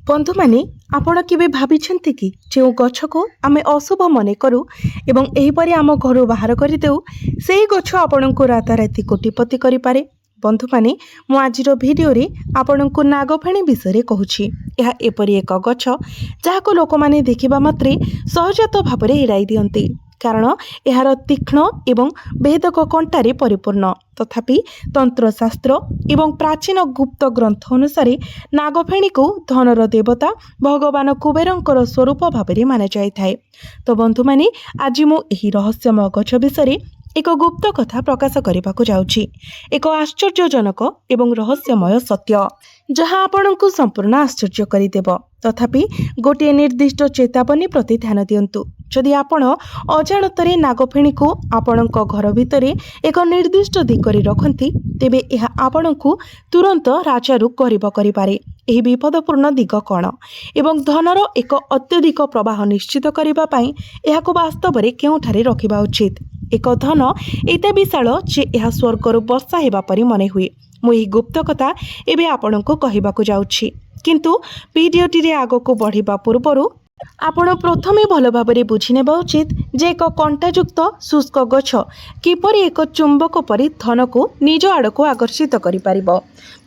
बंधु माने आपण केबे भाबिछन्ति कि जो गछ को आमे अशुभ मने करू एवं एहीपरि आम घर बाहर कर देऊ सेही गछ आपण को राताराति कोटिपति करि पारे। बंधु माने मु आजिर भिडियो रे आपण को नागफेणी विषय कहूछि। यह एपरि एक गछ जाहाको लोक माने देखिबा मात्रे सहजत भाबरे एड़ाई दियन्ते, कारण यार तीक्ष्ण एवं भेदक कंटारे परिपूर्ण। तथापि तंत्रशास्त्र एवं प्राचीन गुप्त ग्रंथ अनुसार नागफेणी को धनर देवता भगवान कुबेरंकर स्वरूप भाव माना जाए। तो बंधु माने आज मु एही रहस्यमय गछ विषय एक गुप्त कथा प्रकाश करने को जाउछि। एक आश्चर्यजनक एवं रहस्यमय सत्य जहाँ आपनको संपूर्ण आश्चर्य करदेव। तथापि गोटे निर्दिष्ट चेतावनी प्रति ध्यान दियंतु। जदि आपण अजाणतरे नागफेणी को आपणक घर भितर एक निर्दिष्ट दिगरे रखती तेबे यह आपणको तुरंत राजारू गरीब करिपारे। एही विपदपूर्ण दिग कौन एवं धनर एक अत्यधिक प्रवाह निश्चित करने पाई एहाको वास्तव में केउठारे रखिबा उचित। एक धन एते विशाल जे यह स्वर्गर वर्षा हेबा परि मने हुए। मु एही गुप्त कथा एबे आपणको कहिबाको जाउछि, किंतु भिडियोटी रे आगको बढ़िबा पूर्वरु आपण प्रथमे भल भाबरे बुझी नेबा उचित जे एक कंटायुक्त शुष्क गछ किपरि एक चुंबक परि धन को निज आड़क आकर्षित करि पारिबो।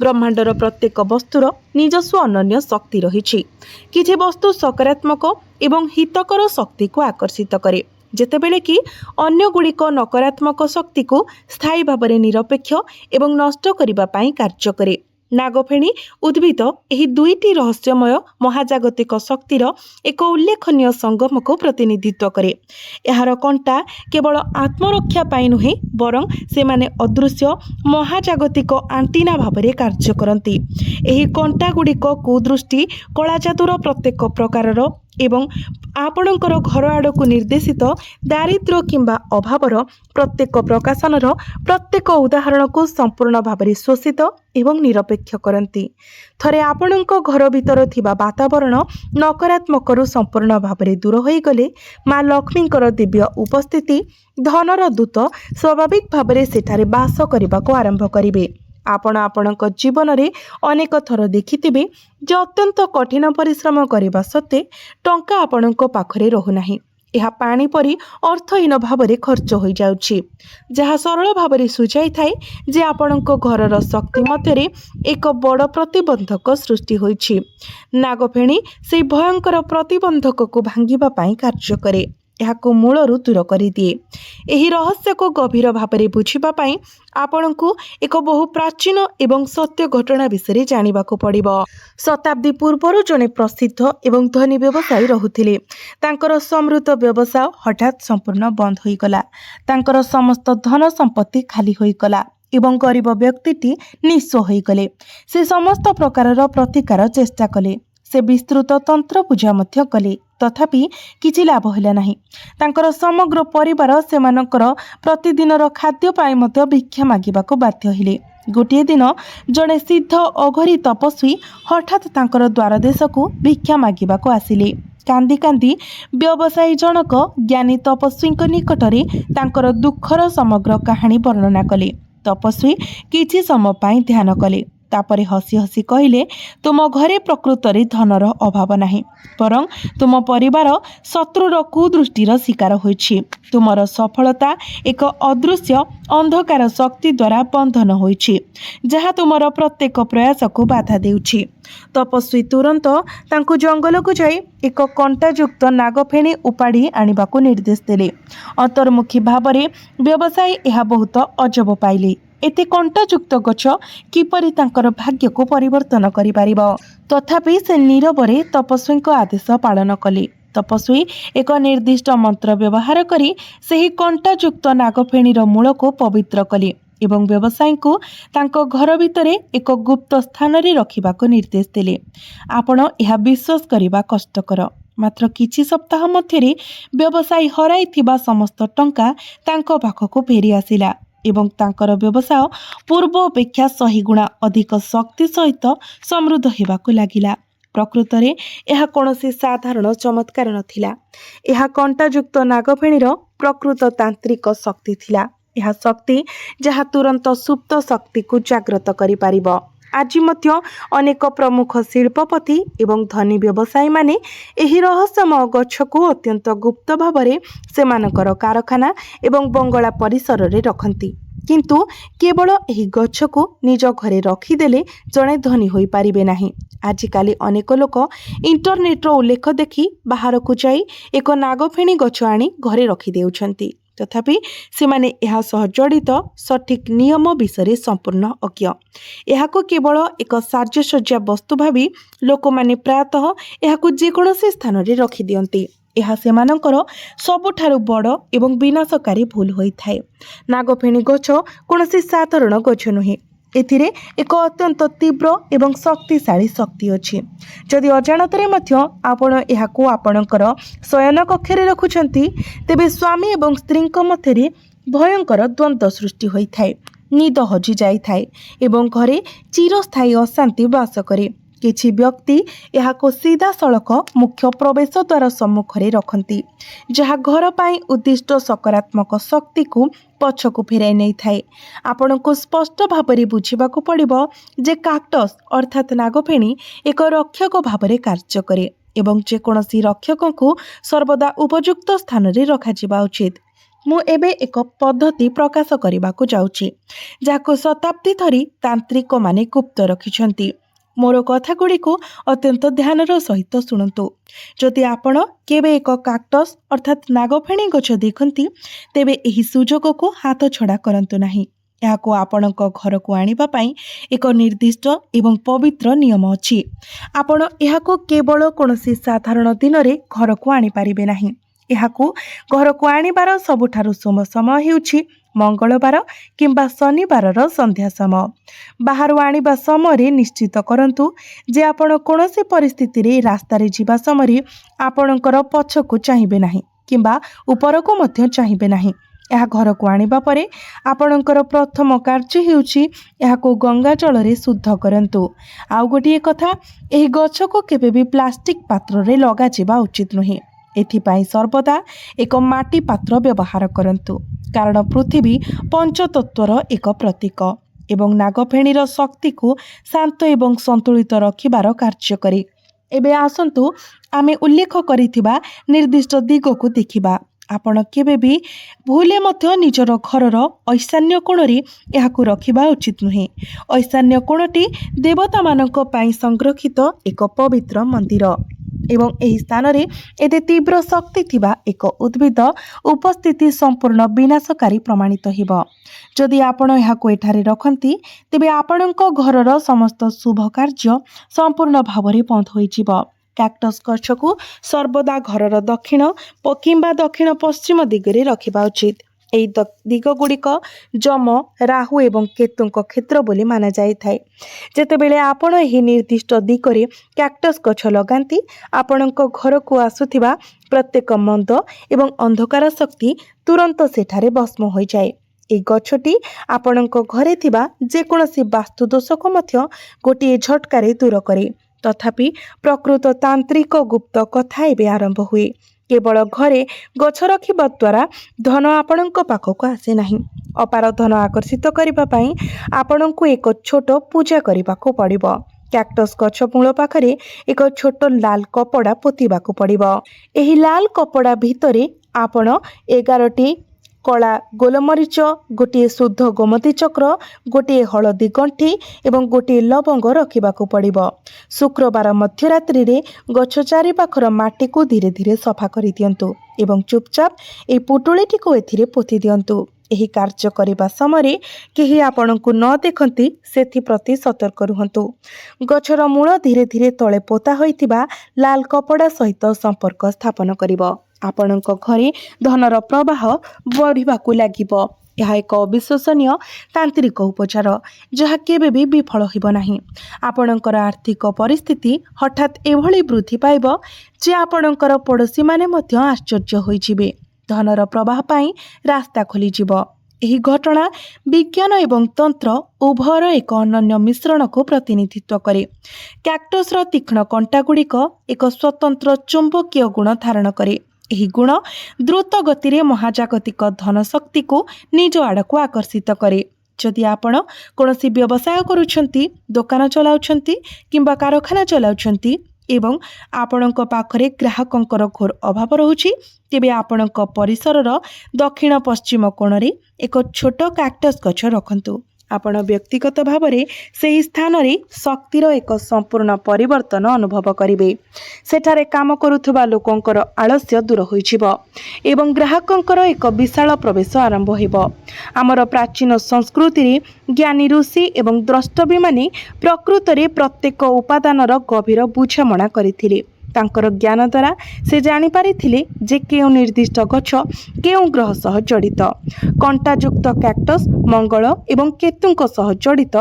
ब्रह्मांडर प्रत्येक वस्तुर निजस्व अनन्य शक्ति रहिछि। किछि वस्तु सकारात्मक एवं हितकर शक्ति को आकर्षित करे, जेतेबेले कि अन्य गुड़िक नकारात्मक शक्ति को स्थायी भाबरे निरपेक्ष एवं नष्ट करिबा पाई कार्य करे। नागफेणी उद्भिद एही दुईटी रहस्यमय महाजागतिक शक्तिर एक उल्लेखनीय संगम को प्रतिनिधित्व करे। यार कंटा केवल आत्मरक्षा पाई नुहे बरं से माने अदृश्य महाजागतिक आंटीना भाबरे कार्य करती। एही कंटा गुड़िक कुदृष्टि कलाजादुर प्रत्येक प्रकारर एवं आपणकर घर आड़क निर्देशित दारिद्र्य किंबा अभावर प्रत्येक प्रकाशनर प्रत्येक उदाहरण को संपूर्ण भाव शोषित एवं निरपेक्ष करती। थरे आपणक घर भीतर थिबा वातावरण नकारात्मक संपूर्ण भाव दूर हो गले माँ लक्ष्मींकर दिव्य उपस्थिति धनर दूत स्वाभाविक भाव सेठारे बास करने को आरंभ करिवे। आपण आपणक जीवन में अनेक थर देखिथिबे जे अत्यंत कठिन परिश्रम करने सत्वे टंका आपणक पाखरे रहुनाही। यह पानी परी अर्थहीन भाव खर्च हो जाउछि, जहाँ सरल भाव सुझाई थाए जे आपणक घरर शक्ति मध्य एक बड़ प्रतिबंधक सृष्टि होइछि। नागफेणी से भयंकर प्रतिबंधक को भांगिबा पाई कार्य करे, याको मूलरू दूर करिदिए। एही रहस्य को गभीर भाव बुझिबा पाई आपणको एक बहु प्राचीन एवं सत्य घटना विषय जानिबाको पड़िबो। शताब्दी पूर्वर जने प्रसिद्ध एवं धनी व्यवसायी रहुथिले। तांकर समृद्ध व्यवसाय हठात संपूर्ण बंद होई गला। तांकर समस्त धन संपत्ति खाली होई गला एवं गरीब व्यक्तिटी निस्व होई गले। से समस्त प्रकारर प्रतिकार चेष्टा कले। से विस्तृत तंत्र पूजा मध्य कले, तथापि किछि लाभ होला नाही। तांकर समग्र परिवार सेमानकर प्रतिदिनर खाद्य पाई मध्य भिक्षा मागिबाको बाध्य हेले। गोटे दिन जड़े सिद्ध अघरी तपस्वी हठात तांकर द्वार देशको भिक्षा मागिबाको आसिले। कांदी कांदी व्यवसायी जनक ज्ञानी तपस्वी निकटरे तांकर दुखर समग्र कहानी वर्णना कले। तपस्वी किछि समय पाई ध्यान कले, तापरे हसी हसी कहिले, तुम घरे प्रकृतरे धनर अभाव नाही, बरं तुम परिवार शत्रुर कुदृष्टिर शिकार होइछि। तुमर सफलता एक अदृश्य अंधकार शक्ति द्वारा बंधन होइछि, जहाँ तुमर प्रत्येक प्रयास को बाधा देउछि। तपस्वी तुरंत तांकु जंगल को जाई एक कंटायुक्त नागफेणी उपाड़ी आनिबाको निर्देश देले। अंतर्मुखी भावरे व्यवसायी यह बहुत अजब पाइले। एते कंटायुक्त गछ किपरि तांकर भाग्य को परिवर्तन करि पारिबो। तथापि से नीरवरे तपस्वी आदेश पालन कले। तपस्वी एक निर्दिष्ट मंत्र व्यवहार करी सेही कंटायुक्त नागफेणीर मूल को पवित्र कले एवं व्यवसायी को तांको घर भितरे एक गुप्त स्थान रे रखिबाको निर्देश देले। आपण यह विश्वास करिबा कष्टकर, मात्र किछि सप्ताह मध्यरे व्यवसायी हराइथिबा समस्त टंका तांको पाखको फेरी आसिला एवं तांकर व्यवसाय पूर्व अपेक्षा 100 गुणा अधिक शक्ति सहित समृद्ध हेबाको लागिला। प्रकृतरे यह कौनसी साधारण चमत्कार नथिला। यह कंटायुक्त नागफेणीर प्रकृत तांत्रिक शक्ति थिला। यह शक्ति जहाँ तुरंत सुप्त शक्ति को जागृत करि पारिबो। ଆଜି ମଧ୍ୟ ଅନେକ ପ୍ରମୁଖ ଶିଳ୍ପପତି ଏବଂ ଧନୀ ବ୍ୟବସାୟୀମାନେ ଏହି ରହସ୍ୟମୟ ଗଛକୁ ଅତ୍ୟନ୍ତ ଗୁପ୍ତ ଭାବରେ ସେମାନଙ୍କର କାରଖାନା ଏବଂ ବଙ୍ଗଳା ପରିସରରେ ରଖନ୍ତି। କିନ୍ତୁ କେବଳ ଏହି ଗଛକୁ ନିଜ ଘରେ ରଖିଦେଲେ ଜଣେ ଧନୀ ହୋଇପାରିବେ ନାହିଁ। ଆଜିକାଲି ଅନେକ ଲୋକ ଇଣ୍ଟରନେଟ୍ର ଉଲ୍ଲେଖ ଦେଖି ବାହାରକୁ ଯାଇ ଏକ ନାଗଫେଣି ଗଛ ଆଣି ଘରେ ରଖିଦେଉଛନ୍ତି। ତଥାପି ସେମାନେ ଏହା ସହ ଜଡ଼ିତ ସଠିକ୍ ନିୟମ ବିଷୟରେ ସମ୍ପୂର୍ଣ୍ଣ ଅଜ୍ଞ। ଏହାକୁ କେବଳ ଏକ ସାଜସଜ୍ଜା ବସ୍ତୁ ଭାବି ଲୋକମାନେ ପ୍ରାୟତଃ ଏହାକୁ ଯେକୌଣସି ସ୍ଥାନରେ ରଖିଦିଅନ୍ତି। ଏହା ସେମାନଙ୍କର ସବୁଠାରୁ ବଡ଼ ଏବଂ ବିନାଶକାରୀ ଭୁଲ ହୋଇଥାଏ। ନାଗଫେଣି ଗଛ କୌଣସି ସାଧାରଣ ଗଛ ନୁହେଁ। ଏଥିରେ ଏକ ଅତ୍ୟନ୍ତ ତୀବ୍ର ଏବଂ ଶକ୍ତିଶାଳୀ ଶକ୍ତି ଅଛି। ଯଦି ଅଜାଣତରେ ମଧ୍ୟ ଆପଣ ଏହାକୁ ଆପଣଙ୍କର ଶୟନ କକ୍ଷରେ ରଖୁଛନ୍ତି, ତେବେ ସ୍ୱାମୀ ଏବଂ ସ୍ତ୍ରୀଙ୍କ ମଧ୍ୟରେ ଭୟଙ୍କର ଦ୍ୱନ୍ଦ୍ୱ ସୃଷ୍ଟି ହୋଇଥାଏ, ନିଦ ହଜିଯାଇଥାଏ ଏବଂ ଘରେ ଚିରସ୍ଥାୟୀ ଅଶାନ୍ତି ବାସ କରେ। କିଛି ବ୍ୟକ୍ତି ଏହାକୁ ସିଧାସଳଖ ମୁଖ୍ୟ ପ୍ରବେଶ ଦ୍ୱାର ସମ୍ମୁଖରେ ରଖନ୍ତି, ଯାହା ଘର ପାଇଁ ଉଦ୍ଦିଷ୍ଟ ସକାରାତ୍ମକ ଶକ୍ତିକୁ ପଛକୁ ଫେରାଇ ନେଇଥାଏ। ଆପଣଙ୍କୁ ସ୍ପଷ୍ଟ ଭାବରେ ବୁଝିବାକୁ ପଡ଼ିବ ଯେ କାକ୍ଟସ୍ ଅର୍ଥାତ୍ ନାଗଫେଣି ଏକ ରକ୍ଷକ ଭାବରେ କାର୍ଯ୍ୟ କରେ ଏବଂ ଯେକୌଣସି ରକ୍ଷକଙ୍କୁ ସର୍ବଦା ଉପଯୁକ୍ତ ସ୍ଥାନରେ ରଖାଯିବା ଉଚିତ। ମୁଁ ଏବେ ଏକ ପଦ୍ଧତି ପ୍ରକାଶ କରିବାକୁ ଯାଉଛି, ଯାହାକୁ ଶତାବ୍ଦୀ ଧରି ତାନ୍ତ୍ରିକମାନେ ଗୁପ୍ତ ରଖିଛନ୍ତି। ମୋର କଥାଗୁଡ଼ିକୁ ଅତ୍ୟନ୍ତ ଧ୍ୟାନର ସହିତ ଶୁଣନ୍ତୁ। ଯଦି ଆପଣ କେବେ ଏକ କାକ୍ଟସ୍ ଅର୍ଥାତ୍ ନାଗଫେଣି ଗଛ ଦେଖନ୍ତି, ତେବେ ଏହି ସୁଯୋଗକୁ ହାତଛଡ଼ା କରନ୍ତୁ ନାହିଁ। ଏହାକୁ ଆପଣଙ୍କ ଘରକୁ ଆଣିବା ପାଇଁ ଏକ ନିର୍ଦ୍ଦିଷ୍ଟ ଏବଂ ପବିତ୍ର ନିୟମ ଅଛି। ଆପଣ ଏହାକୁ କେବଳ କୌଣସି ସାଧାରଣ ଦିନରେ ଘରକୁ ଆଣିପାରିବେ ନାହିଁ। ଏହାକୁ ଘରକୁ ଆଣିବାର ସବୁଠାରୁ ଶୁଭ ସମୟ ହେଉଛି ମଙ୍ଗଳବାର କିମ୍ବା ଶନିବାରର ସନ୍ଧ୍ୟା ସମୟ। ବାହାରୁ ଆଣିବା ସମୟରେ ନିଶ୍ଚିତ କରନ୍ତୁ ଯେ ଆପଣ କୌଣସି ପରିସ୍ଥିତିରେ ରାସ୍ତାରେ ଯିବା ସମୟରେ ଆପଣଙ୍କର ପଛକୁ ଚାହିଁବେ ନାହିଁ କିମ୍ବା ଉପରକୁ ମଧ୍ୟ ଚାହିଁବେ ନାହିଁ। ଏହା ଘରକୁ ଆଣିବା ପରେ ଆପଣଙ୍କର ପ୍ରଥମ କାର୍ଯ୍ୟ ହେଉଛି ଏହାକୁ ଗଙ୍ଗା ଜଳରେ ଶୁଦ୍ଧ କରନ୍ତୁ। ଆଉ ଗୋଟିଏ କଥା, ଏହି ଗଛକୁ କେବେ ବି ପ୍ଲାଷ୍ଟିକ୍ ପାତ୍ରରେ ଲଗାଯିବା ଉଚିତ ନୁହେଁ। ଏଥିପାଇଁ ସର୍ବଦା ଏକ ମାଟି ପାତ୍ର ବ୍ୟବହାର କରନ୍ତୁ, କାରଣ ପୃଥିବୀ ପଞ୍ଚତତ୍ତ୍ୱର ଏକ ପ୍ରତୀକ ଏବଂ ନାଗଫେଣିର ଶକ୍ତିକୁ ଶାନ୍ତ ଏବଂ ସନ୍ତୁଳିତ ରଖିବାର କାର୍ଯ୍ୟ କରେ। ଏବେ ଆସନ୍ତୁ ଆମେ ଉଲ୍ଲେଖ କରିଥିବା ନିର୍ଦ୍ଦିଷ୍ଟ ଦିଗକୁ ଦେଖିବା। ଆପଣ କେବେ ବି ଭୁଲରେ ମଧ୍ୟ ନିଜର ଘରର ଐଶାନ୍ୟ କୋଣରେ ଏହାକୁ ରଖିବା ଉଚିତ ନୁହେଁ। ଐଶାନ୍ୟ କୋଣଟି ଦେବତାମାନଙ୍କ ପାଇଁ ସଂରକ୍ଷିତ ଏକ ପବିତ୍ର ମନ୍ଦିର ଏବଂ ଏହି ସ୍ଥାନରେ ଏତେ ତୀବ୍ର ଶକ୍ତି ଥିବା ଏକ ଉଦ୍ଭିଦ ଉପସ୍ଥିତି ସମ୍ପୂର୍ଣ୍ଣ ବିନାଶକାରୀ ପ୍ରମାଣିତ ହେବ। ଯଦି ଆପଣ ଏହାକୁ ଏଠାରେ ରଖନ୍ତି, ତେବେ ଆପଣଙ୍କ ଘରର ସମସ୍ତ ଶୁଭ କାର୍ଯ୍ୟ ସମ୍ପୂର୍ଣ୍ଣ ଭାବରେ ବନ୍ଦ ହୋଇଯିବ। କାକ୍ଟସ୍ ଗଛକୁ ସର୍ବଦା ଘରର ଦକ୍ଷିଣ କିମ୍ବା ଦକ୍ଷିଣ ପଶ୍ଚିମ ଦିଗରେ ରଖିବା ଉଚିତ। ଏହି ଦିଗଗୁଡ଼ିକ ଯମ, ରାହୁ ଏବଂ କେତୁଙ୍କ କ୍ଷେତ୍ର ବୋଲି ମାନାଯାଇଥାଏ। ଯେତେବେଳେ ଆପଣ ଏହି ନିର୍ଦ୍ଦିଷ୍ଟ ଦିଗରେ କାକ୍ଟସ୍ ଗଛ ଲଗାନ୍ତି, ଆପଣଙ୍କ ଘରକୁ ଆସୁଥିବା ପ୍ରତ୍ୟେକ ମନ୍ଦ ଏବଂ ଅନ୍ଧକାର ଶକ୍ତି ତୁରନ୍ତ ସେଠାରେ ଭସ୍ମ ହୋଇଯାଏ। ଏହି ଗଛଟି ଆପଣଙ୍କ ଘରେ ଥିବା ଯେକୌଣସି ବାସ୍ତୁ ଦୋଷକୁ ମଧ୍ୟ ଗୋଟିଏ ଝଟକାରେ ଦୂର କରେ। ତଥାପି ପ୍ରକୃତ ତାନ୍ତ୍ରିକ ଗୁପ୍ତ କଥା ଏବେ ଆରମ୍ଭ ହୁଏ। କେବଳ ଘରେ ଗଛ ରଖିବା ଦ୍ୱାରା ଧନ ଆପଣଙ୍କ ପାଖକୁ ଆସେ ନାହିଁ। ଅପାର ଧନ ଆକର୍ଷିତ କରିବା ପାଇଁ ଆପଣଙ୍କୁ ଏକ ଛୋଟ ପୂଜା କରିବାକୁ ପଡ଼ିବ। କାକ୍ଟସ୍ ଗଛ ମୂଳ ପାଖରେ ଏକ ଛୋଟ ଲାଲ କପଡ଼ା ପୋତିବାକୁ ପଡ଼ିବ। ଏହି ଲାଲ କପଡ଼ା ଭିତରେ ଆପଣ 11ଟି କଳା ଗୋଲମରିଚ, ଗୋଟିଏ ଶୁଦ୍ଧ ଗୋମତୀ ଚକ୍ର, ଗୋଟିଏ ହଳଦୀ ଗଣ୍ଠି ଏବଂ ଗୋଟିଏ ଲବଙ୍ଗ ରଖିବାକୁ ପଡ଼ିବ। ଶୁକ୍ରବାର ମଧ୍ୟରାତ୍ରିରେ ଗଛ ଚାରିପାଖର ମାଟିକୁ ଧୀରେ ଧୀରେ ସଫା କରିଦିଅନ୍ତୁ ଏବଂ ଚୁପଚାପ ଏହି ପୁଟୁଳିଟିକୁ ଏଥିରେ ପୋତି ଦିଅନ୍ତୁ। ଏହି କାର୍ଯ୍ୟ କରିବା ସମୟରେ କେହି ଆପଣଙ୍କୁ ନ ଦେଖନ୍ତି ସେଥିପ୍ରତି ସତର୍କ ରୁହନ୍ତୁ। ଗଛର ମୂଳ ଧୀରେ ଧୀରେ ତଳେ ପୋତା ହୋଇଥିବା ଲାଲ କପଡ଼ା ସହିତ ସମ୍ପର୍କ ସ୍ଥାପନ କରିବ। ଆପଣଙ୍କ ଘରେ ଧନର ପ୍ରବାହ ବଢ଼ିବାକୁ ଲାଗିବ। ଏହା ଏକ ଅବିଶ୍ୱସନୀୟ ତାନ୍ତ୍ରିକ ଉପଚାର, ଯାହା କେବେ ବି ବିଫଳ ହେବ ନାହିଁ। ଆପଣଙ୍କର ଆର୍ଥିକ ପରିସ୍ଥିତି ହଠାତ୍ ଏଭଳି ବୃଦ୍ଧି ପାଇବ ଯେ ଆପଣଙ୍କର ପଡ଼ୋଶୀମାନେ ମଧ୍ୟ ଆଶ୍ଚର୍ଯ୍ୟ ହୋଇଯିବେ। ଧନର ପ୍ରବାହ ପାଇଁ ରାସ୍ତା ଖୋଲିଯିବ। ଏହି ଘଟଣା ବିଜ୍ଞାନ ଏବଂ ତନ୍ତ୍ର ଉଭୟର ଏକ ଅନନ୍ୟ ମିଶ୍ରଣକୁ ପ୍ରତିନିଧିତ୍ୱ କରେ। କାକ୍ଟସ୍ର ତୀକ୍ଷ୍ଣ କଣ୍ଟାଗୁଡ଼ିକ ଏକ ସ୍ୱତନ୍ତ୍ର ଚୁମ୍ବକୀୟ ଗୁଣ ଧାରଣ କରେ। ଏହି ଗୁଣ ଦ୍ରୁତ ଗତିରେ ମହାଜାଗତିକ ଧନ ଶକ୍ତିକୁ ନିଜ ଆଡ଼କୁ ଆକର୍ଷିତ କରେ। जदि आपण कौनसी व्यवसाय करूछंती, दुकान चलाउछंती किंबा कारखाना चलाउछंती एवं आपणक पाखरे ग्राहकंकर घोर अभाव रहुछि, तेबे आपणक परिसरर दक्षिण पश्चिम कोणरे एक छोट कैक्टस गछ रखंतु। आपण व्यक्तिगत भाव में सही स्थान रे शक्तिर एक संपूर्ण परिवर्तन अनुभव करिवे। सेठारे काम करुथुबा लोकंकर आलस्य दूर होइछिबो एवं ग्राहकंकर एक विशाल प्रवेश आरंभ होइबो। आमर प्राचीन संस्कृति रे ज्ञानी ऋषि एवं द्रष्टव्य माने प्रकृत रे प्रत्येक उपादानर गभीर बुझामणा करिथिले। तांकर ज्ञान द्वारा से जानी पारिथिले जे केउ निर्दिष्ट गछ केउ ग्रह सह जड़ित। कंटायुक्त कैक्टस मंगल एवं केतुंक सह जड़ित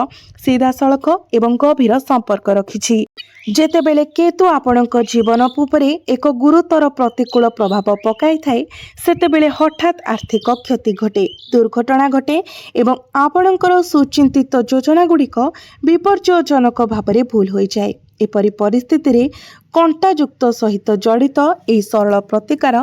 सीधा सड़क एवं गभीर संपर्क रखिछि। जेतेबेले केतु आपणक जीवन उपरे एक गुरुतर प्रतिकूल प्रभाव पकाई थाए, सेतेबेले हठात आर्थिक क्षति घटे, दुर्घटना घटे एवं आपणकर सुचिंतित योजना गुड़िक विपर्ययजनक भाव भूल हो जाए। एपरी परिस्थिति रे कंटायुक्त सहित जड़ित यह सरल प्रतिकार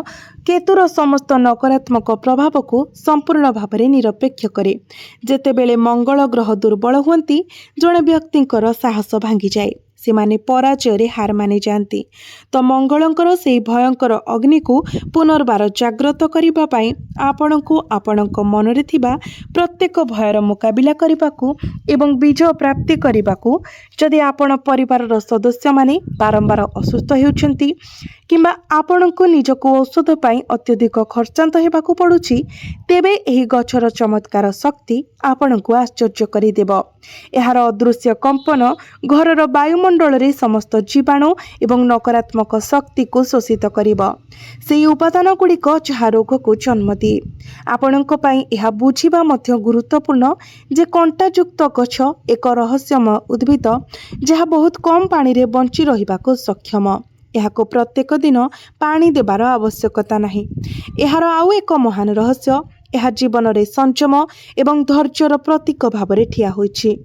केतुर समस्त नकारात्मक प्रभाव को संपूर्ण भाव में निरपेक्ष करे। जेतेबेले मंगल ग्रह दुर्बल हुंती, जड़े व्यक्तिंकर साहस भांगी जाए, से माने पराजय रे हार मानि जाती, तो मंगलंकर से भयंकर अग्नि को पुनर्बार जाग्रत करिबा पई आपणको आपणक मनरे थिबा प्रत्येक भयर मुकाबिला करिबाकू एवं विजय प्राप्ति करिबाकू जदि आपण परिवारर सदस्य माने बारंबार असुस्थ हेउछंती किंबा आपणको निजको औषध पाई अत्यधिक खर्चांत हेबाकू पड़ुछि, तेबे एही गछर चमत्कार शक्ति आपणको आश्चर्य करिदेब। एहार अदृश्य कंपन घरर वायुमंडल रे समस्त जीवाणु एवं नकारात्मक शक्ति को शोषित करिब। सेही उपादान गुड़िक जहा रोग को जन्म दिए। आपणको पाई एहा बुझिबा मध्य गुरुत्वपूर्ण जे कंटायुक्त गछ एक रहस्यमय उद्भिद जहा बहुत कम पानी रे बंची रहिबाको सक्षम। एहाको प्रत्येक दिन पानी देबार आवश्यकता नाही। एहार आउ एक महान रहस्य, यह जीवन रे संयम एवं धैर्यर प्रतीक भाव में ठिया होइछि।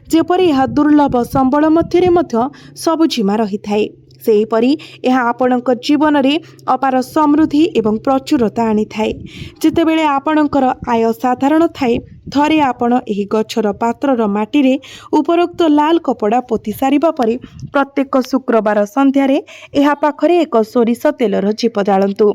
जेपरि यह दुर्लभ संबल मध्य सबुझिमा रही थाए, सेहीपरि यह आपणक जीवन रे अपार समृद्धि एवं प्रचुरता आनी थाए। जेतेबेले आपणकर आय साधारण थाए, थरे आपण एही गछर पात्रर माटी रे उपरोक्त लाल कपड़ा पोती सारिबा परे प्रत्येक शुक्रवार संध्या रे एहा पाखरे एक सोरिष तेलर दीप जालंतु।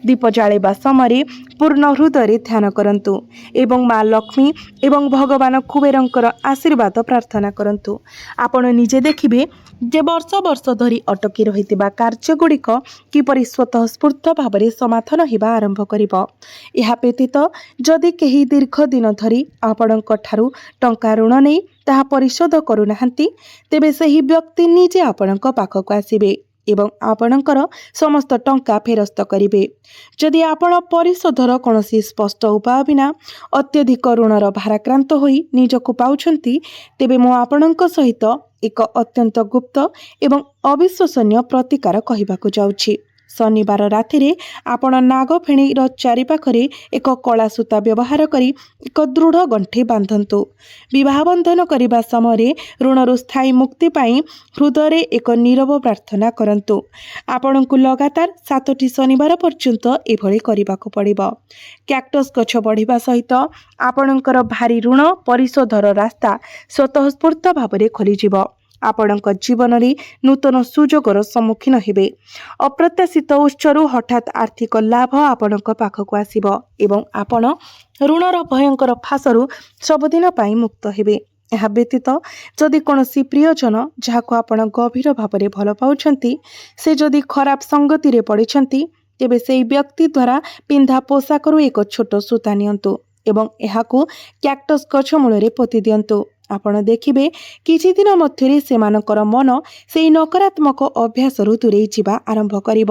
दीप जाळेबा समय पूर्ण हृदय ध्यान करंतु एवं माँ लक्ष्मी एवं भगवान कुबेरंकर आशीर्वाद प्रार्थना करंतु। आपण निजे देखिबे जे वर्ष वर्ष धरी अटकी रहितिबा कार्य गुड़िक किपरि स्वतः स्फूर्त भाव में समाधान हेबा आरंभ करिब। एहा व्यतीत जदि केही दीर्घ दिन धरी आपणक ठारू टंका ऋण नहीं ताहा परिशोध करुनाहांती, तेबे सही व्यक्ति निजे आपणक पाखक आसिबे एवं आपणकर समस्त टंका फेरस्त करिवे। जदि आपण परिशोधर कौनसी स्पष्ट उपाय बिना अत्यधिक ऋणर भाराक्रांत होई निजको पाउछंती, तेबे मो आपणक सहित एक अत्यंत गुप्त एवं अविश्वसनीय प्रतिकार कहिबाकू जाउछि। शनिवार राति रे आपण नागफेणीर चारिपाखरे एक कला सूता व्यवहार करी एक दृढ़ गंठी बांधंतु। विवाह बंधन करने समय ऋणरू स्थायी मुक्ति पाई हृदय एक नीरव प्रार्थना करंतु। आपण को लगातार 7टी शनिवार पर्यंत एभली करबाकू पड़िबो। कैक्टस गछ बढ़िबा सहित आपणकर भारी ऋण परिशोधर रास्ता स्वतःस्फूर्त भाव में खोलीजिबो। आपणक जीवन रे नूतन सुजोगर सम्मुखीन हेबे। अप्रत्याशित उत्सरू हठात आर्थिक लाभ आपणक पाखक आसिबो एवं आपण ऋणर भयंकर फासरू सबदिन पाई मुक्त हेबे। यह व्यतीत जदि कौनसी प्रियजन जहाको आपण गभीर भाव में भल पाउछंती, से जदि खराब संगति रे पड़िछंती, तेबे सेही व्यक्ति द्वारा पिंधा पोशाकरू एक छोट सूता नियंतु एवं एहाकू कैक्टस गछ मूल पोति दियंतु। आपण देखिबे किछि दिन मध्यरे सेमानकर मन सेही नकारात्मक अभ्यास दूरे जिबा आरंभ करिब।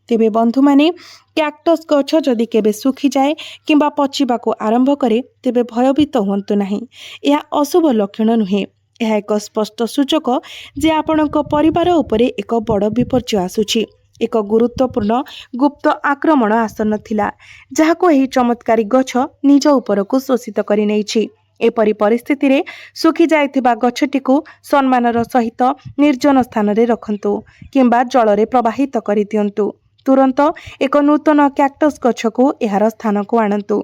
तेबे बंधु माने कैक्टस गछ जदि केबे सुखी जाए किंबा पचिबाको आरंभ करे, तेबे भयभीत हुंतु नाही। यह अशुभ लक्षण नुहे। यह एक स्पष्ट सूचक जे आपणक परिवार उपरे एक बड़ विपर्य आसुछि। एक गुरुत्वपूर्ण गुप्त आक्रमण आसन्न थिला, जहाको एही चमत्कारी गछ निज उपरको शोषित करि नेछि। एपरी परिस्थिति रे सुखी जाइथिबा गछटिको सम्मानर सहित निर्जन स्थान रे रखंतु किंबा जल रे प्रवाहित करि दियंतु। तुरंत एक नूतन कैक्टस गछ को यार स्थान को आणंतु।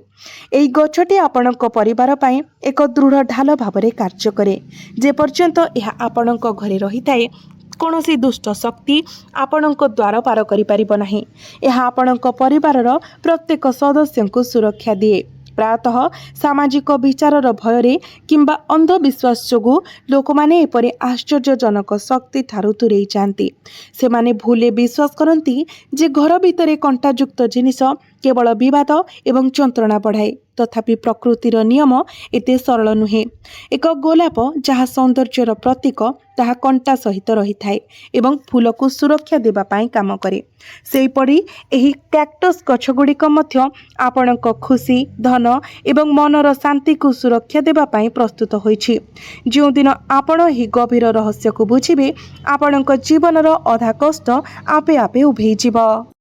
एई गछटी आपणक परिवार पई एक दृढ़ ढाल भाବରେ कार्य करे। जे पर्यंत यह आपणक घरे रही थाए कौनसी दुष्ट शक्ति आपणक द्वार पार करि परिबो नाही। यह आपणक परिवारर प्रत्येक सदस्य को सुरक्षा दिए। प्रायतः सामाजिक विचारर भୟରେ किंबा अंधविश्वास जोगु लोक माने एपरि आश्चर्यजनक शक्ति ठारू दूरेई जाती। से माने भूले विश्वास करती जे घर भितर कंटायुक्त जिनिस केवल विवाद एवं जंत्रणा बढ़ाए। तथापि प्रकृतिर नियम एते सरल नुहे। एक गोलाप जहाँ सौंदर्यर प्रतीक ताहा कंटा सहित रही थाए एवं फूल को सुरक्षा देबा पाई काम करे। सेहीपरि एही कैक्टस गछगुड़िक मध्य आपणक खुशी धन एवं मनर शांति को सुरक्षा देबा पाई प्रस्तुत होइछि। जो दिन आपण एही गभीर रहस्य को बुझिबे आपणक जीवनर अधा कष्ट आपे आपे उभेई जिवो।